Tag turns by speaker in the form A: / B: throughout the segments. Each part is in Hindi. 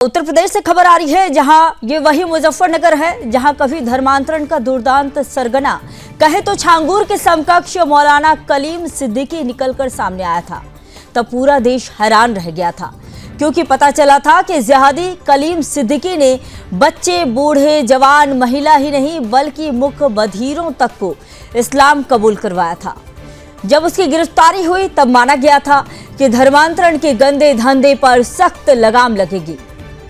A: उत्तर प्रदेश से खबर आ रही है, जहां ये वही मुजफ्फरनगर है जहां कभी धर्मांतरण का दुर्दांत सरगना कहे तो छांगूर के समकक्ष मौलाना कलीम सिद्दीकी निकलकर सामने आया था। तब पूरा देश हैरान रह गया था, क्योंकि पता चला था कि जिहादी कलीम सिद्दीकी ने बच्चे, बूढ़े, जवान, महिला ही नहीं बल्कि मुख्य बधिरों तक को इस्लाम कबूल करवाया था। जब उसकी गिरफ्तारी हुई तब माना गया था कि धर्मांतरण के गंदे धंधे पर सख्त लगाम लगेगी,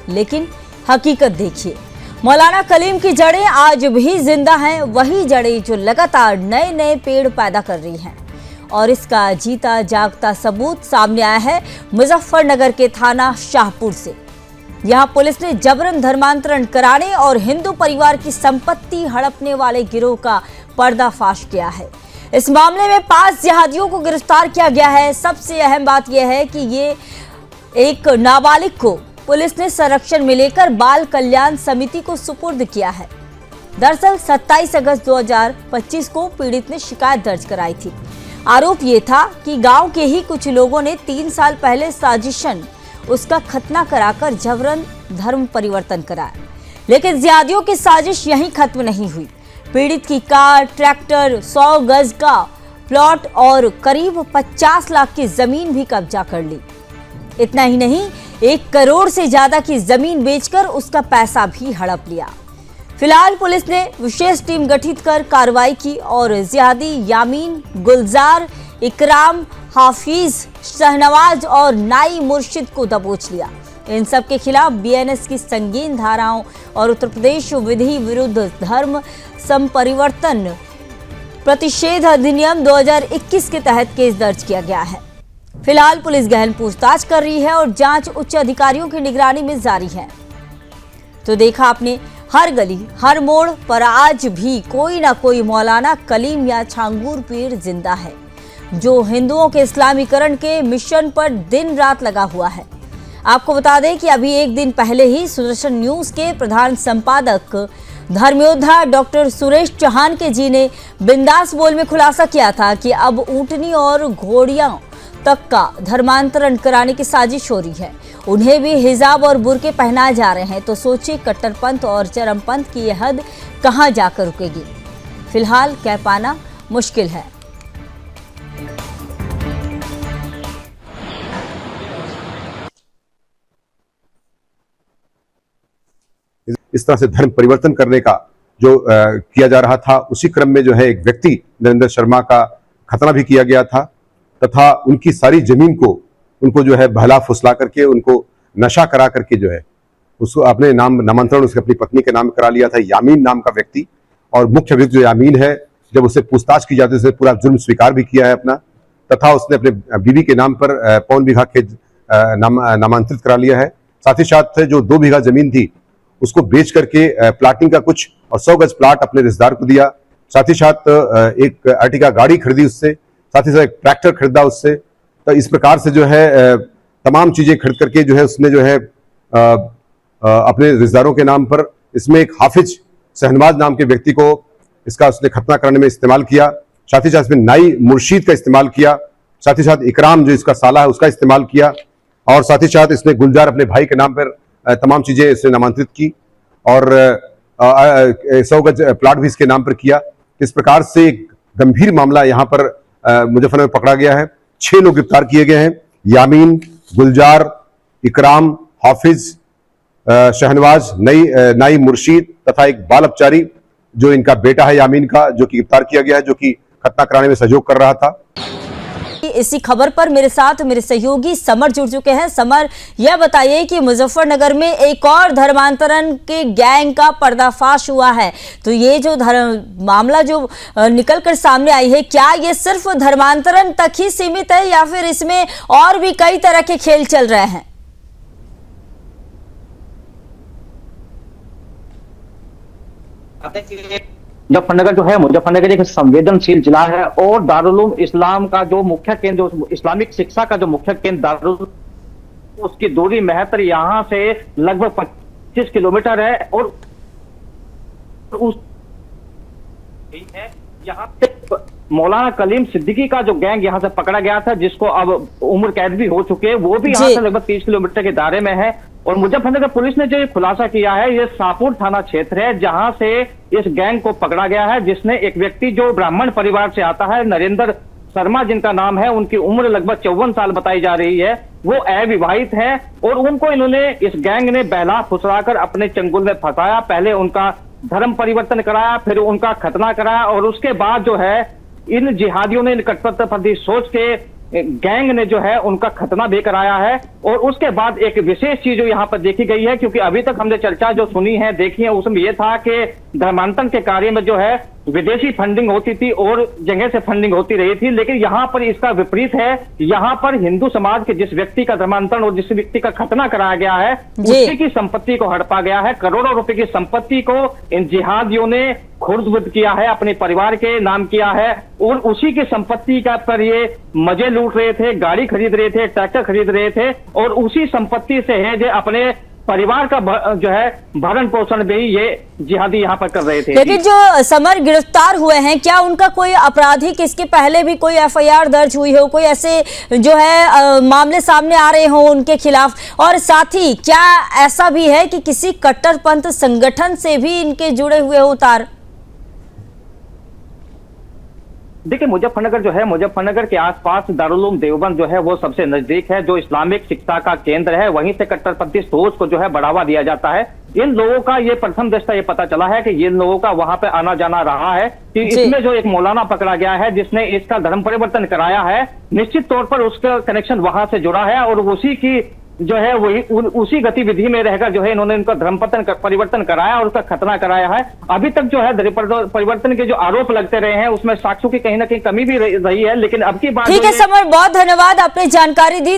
A: लेकिन हकीकत देखिए, मौलाना कलीम की जड़ें आज भी जिंदा हैं, वही जड़ें जो लगातार नए नए पेड़ पैदा कर रही हैं। और इसका जीता जागता सबूत सामने आया है मुजफ्फरनगर के थाना शाहपुर से। यहां पुलिस ने जबरन धर्मांतरण कराने और हिंदू परिवार की संपत्ति हड़पने वाले गिरोह का पर्दाफाश किया है। इस मामले में 5 जिहादियों को गिरफ्तार किया गया है। सबसे अहम बात यह है कि ये एक नाबालिग को पुलिस ने संरक्षण में लेकर बाल कल्याण समिति को सुपुर्द किया है। दरअसल 27 अगस्त 2025 को पीड़ित ने शिकायत दर्ज कराई थी। आरोप ये था कि गांव के ही कुछ लोगों ने 3 साल पहले साजिशन उसका खतना कराकर जबरन धर्म परिवर्तन कराया। लेकिन जिहादियों की साजिश यहीं खत्म नहीं हुई। पीड़ित की कार, ट्रैक्टर, 100 गज का प्लॉट और करीब 50 लाख की जमीन भी कब्जा कर ली। इतना ही नहीं, 1 करोड़ से ज्यादा की जमीन बेचकर उसका पैसा भी हड़प लिया। फिलहाल पुलिस ने विशेष टीम गठित कर कार्रवाई की और जिहादी यामीन, गुलजार, इकराम, हाफिज, शहनवाज और नाई मुर्शिद को दबोच लिया। इन सब के खिलाफ बीएनएस की संगीन धाराओं और उत्तर प्रदेश विधि विरुद्ध धर्म संपरिवर्तन प्रतिषेध अधिनियम 2021 के तहत केस दर्ज किया गया है। फिलहाल पुलिस गहन पूछताछ कर रही है और जांच उच्च अधिकारियों की निगरानी में जारी है। तो देखा आपने, हर गली हर मोड़ पर आज भी कोई ना कोई मौलाना कलीम या छांगूर पीर जिंदा है, जो हिंदुओं के इस्लामीकरण के मिशन पर दिन रात लगा हुआ है। आपको बता दें कि अभी एक दिन पहले ही सुदर्शन न्यूज के प्रधान संपादक धर्मयोद्धा डॉक्टर सुरेश चौहान के जी ने बिंदास बोल में खुलासा किया था कि अब ऊंटनी और घोड़ियों तक का धर्मांतरण कराने की साजिश हो रही है। उन्हें भी हिजाब और बुर्के पहनाए जा रहे हैं। तो सोचिए, कट्टरपंथ और चरमपंथ की यह हद कहां जाकर रुकेगी। फिलहाल कह पाना मुश्किल है।
B: इस तरह से धर्म परिवर्तन करने का जो किया जा रहा था, उसी क्रम में जो है एक व्यक्ति नरेंद्र शर्मा का खतना भी किया गया था तथा उनकी सारी जमीन को उनको जो है बहला फुसला करके, उनको नशा करा करके जो है उसको अपने नामांतरण उसके अपनी पत्नी के नाम करा लिया था। यामीन नाम का व्यक्ति, और मुख्य व्यक्ति जो यामीन है, जब उससे पूछताछ की जाती है उसने पूरा जुर्म स्वीकार भी किया है अपना, तथा उसने अपने बीवी के नाम पर 5 बीघा खेत नामांतरित करा लिया है। साथ ही साथ जो 2 बीघा जमीन थी उसको बेच करके प्लाटिंग का कुछ और 100 गज प्लाट अपने रिश्तेदार को दिया। साथ ही साथ एक अर्टिगा गाड़ी खरीदी उससे, साथ ही साथ एक ट्रैक्टर खरीदा उससे। तो इस प्रकार से जो है तमाम चीजें खरीद करके जो है उसने जो है अपने रिश्तेदारों के नाम पर, इसमें एक हाफिज शहनवाज नाम के व्यक्ति को इसका उसने खतना करने में इस्तेमाल किया। साथ ही साथ इसमें नाई मुर्शीद का इस्तेमाल किया। साथ ही साथ इकराम जो इसका साला है उसका इस्तेमाल किया। और साथ ही साथ इसने गुलजार अपने भाई के नाम पर तमाम चीजें इसने नामांतरित की और 100 गज प्लाट भी इसके नाम पर किया। इस प्रकार से एक गंभीर मामला यहाँ पर मुजफ्फरनगर में पकड़ा गया है। 6 लोग गिरफ्तार किए गए हैं। यामीन, गुलजार, इकराम, हाफिज, शहनवाज, नाई मुर्शीद तथा एक बाल अपचारी जो इनका बेटा है यामीन का, जो कि गिरफ्तार किया गया है, जो कि खतना कराने में सहयोग कर रहा था।
A: इसी खबर पर मेरे साथ मेरे सहयोगी समर जुड़ चुके हैं। समर, यह बताइए कि मुजफ्फरनगर में एक और धर्मांतरण के गैंग का पर्दाफाश हुआ है, तो ये जो मामला जो निकलकर सामने आई है, क्या ये सिर्फ धर्मांतरण तक ही सीमित है या फिर इसमें और भी कई तरह के खेल चल रहे हैं?
C: मुजफ्फरनगर जो है, मुजफ्फरनगर एक संवेदनशील जिला है और दारुल इस्लाम का जो मुख्य केंद्र, इस्लामिक शिक्षा का जो मुख्य केंद्र दारुल, उसकी दूरी महत्तर यहाँ से लगभग 25 किलोमीटर है। और उस यहाँ पे मौलाना कलीम सिद्दीकी का जो गैंग यहाँ से पकड़ा गया था, जिसको अब उम्र कैद भी हो चुके हैं, वो भी यहाँ से लगभग 30 किलोमीटर के दायरे में है। और मुजफ्फरनगर पुलिस ने जो ये खुलासा किया है, ये शाहपुर थाना क्षेत्र है, जहां से इस गैंग को पकड़ा गया है, जिसने एक व्यक्ति जो ब्राह्मण परिवार से आता है, नरेंद्र शर्मा जिनका नाम है, उनकी उम्र लगभग 54 साल बताई जा रही है, वो अविवाहित है और उनको इन्होंने इस गैंग ने बहला फुसलाकर अपने चंगुल में फंसाया। पहले उनका धर्म परिवर्तन कराया, फिर उनका खतना कराया और उसके बाद जो है इन जिहादियों ने कट्टरपंथी सोच के गैंग ने जो है उनका खतना भी कराया है। और उसके बाद एक विशेष चीज जो यहाँ पर देखी गई है, क्योंकि अभी तक हमने चर्चा जो सुनी है, देखी है, उसमें यह था कि धर्मांतरण के कार्य में जो है विदेशी फंडिंग होती थी और जगह से फंडिंग होती रही थी, लेकिन यहाँ पर इसका विपरीत है। यहाँ पर हिंदू समाज के जिस व्यक्ति का धर्मांतरण और जिस व्यक्ति का खतना कराया गया है, उसी की संपत्ति को हड़पा गया है। करोड़ों रुपए की संपत्ति को इन जिहादियों ने खुर्द-बुर्द किया है, अपने परिवार के नाम किया है और उसी की संपत्ति का पर ये मजे लूट रहे थे, गाड़ी खरीद रहे थे, ट्रैक्टर खरीद रहे थे और उसी संपत्ति से है जो अपने परिवार का जो है भरण पोषण भी ये जिहादी यहाँ पर कर रहे थे।
A: लेकिन जो समर गिरफ्तार हुए हैं, क्या उनका कोई आपराधिक, इसके पहले भी कोई एफआईआर दर्ज हुई हो, कोई ऐसे जो है मामले सामने आ रहे हो उनके खिलाफ? और साथ ही क्या ऐसा भी है कि किसी कट्टरपंथ संगठन से भी इनके जुड़े हुए हो तार?
C: देखिए, मुजफ्फरनगर जो है, मुजफ्फरनगर के आसपास दारुल उलूम देवबंद जो है वो सबसे नजदीक है, जो इस्लामिक शिक्षा का केंद्र है। वहीं से कट्टरपंथी सोच को जो है बढ़ावा दिया जाता है। इन लोगों का ये प्रथम दृष्टया ये पता चला है कि इन लोगों का वहां पे आना जाना रहा है कि इसमें जो एक मौलाना पकड़ा गया है जिसने इसका धर्म परिवर्तन कराया है, निश्चित तौर पर उसका कनेक्शन वहां से जुड़ा है और उसी की जो है वही उसी गतिविधि में रहकर जो है इन्होंने इनका धर्म परिवर्तन कराया और उसका खतना कराया है। अभी तक जो है धर्म परिवर्तन के जो आरोप लगते रहे हैं उसमें साक्ष्यों की कहीं ना कहीं कमी भी रही है, लेकिन अब की बात
A: ठीक है समर, बहुत धन्यवाद, आपने जानकारी दी।